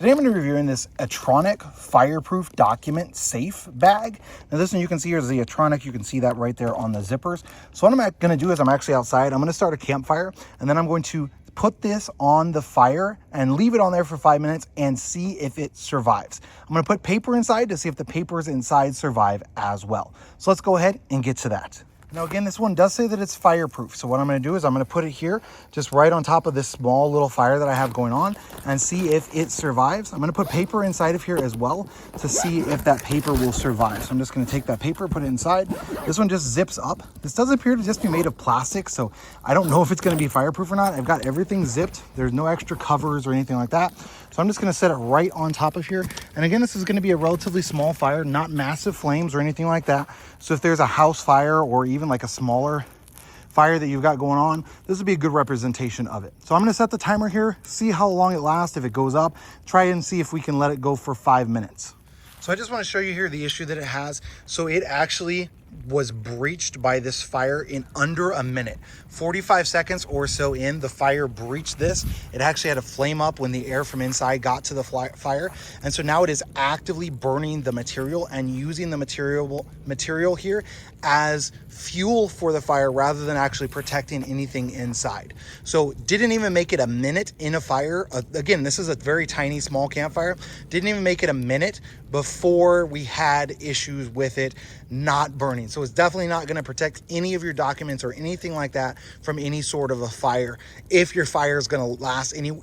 Today I'm going to be reviewing this Etronik Fireproof Document Safe Bag. Now this one you can see here is the Etronik. You can see that right there on the zippers. So what I'm going to do is I'm actually outside. I'm going to start a campfire and then I'm going to put this on the fire and leave it on there for 5 minutes and see if it survives. I'm going to put paper inside to see if the papers inside survive as well. So let's go ahead and get to that. Now again, this one does say that it's fireproof. So what I'm going to do is I'm going to put it here just right on top of this small little fire that I have going on and see if it survives. I'm going to put paper inside of here as well to see if that paper will survive. So I'm just going to take that paper, put it inside. This one just zips up. This does appear to just be made of plastic, so I don't know if it's going to be fireproof or not. I've got everything zipped. There's no extra covers or anything like that. So I'm just going to set it right on top of here. And again, this is going to be a relatively small fire, not massive flames or anything like that. So if there's a house fire or even like a smaller fire that you've got going on, this would be a good representation of it. So I'm going to set the timer here, see how long it lasts. If it goes up, try and see if we can let it go for 5 minutes. So I just want to show you here the issue that it has. So it actually was breached by this fire in under a minute. 45 seconds or so in, the fire breached this. It actually had a flame up when the air from inside got to the fire. And so now it is actively burning the material and using the material here as fuel for the fire rather than actually protecting anything inside. So didn't even make it a minute in a fire. Again, this is a very tiny, small campfire. Didn't even make it a minute before we had issues with it not burning. So it's definitely not going to protect any of your documents or anything like that from any sort of a fire if your fire is going to last even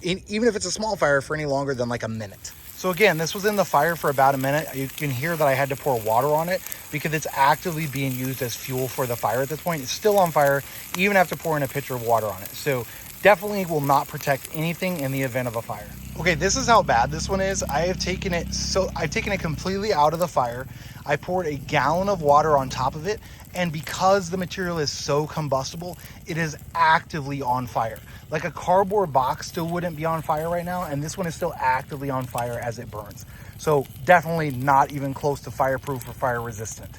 if it's a small fire, for any longer than like a minute. So again, this was in the fire for about a minute. You can hear that I had to pour water on it because it's actively being used as fuel for the fire at this point. It's still on fire, even after pouring a pitcher of water on it. So definitely will not protect anything in the event of a fire. Okay, this is how bad this one is. I've taken it completely out of the fire. I poured a gallon of water on top of it, and because the material is so combustible, it is actively on fire. Like a cardboard box still wouldn't be on fire right now, and this one is still actively on fire as it burns. So definitely not even close to fireproof or fire resistant.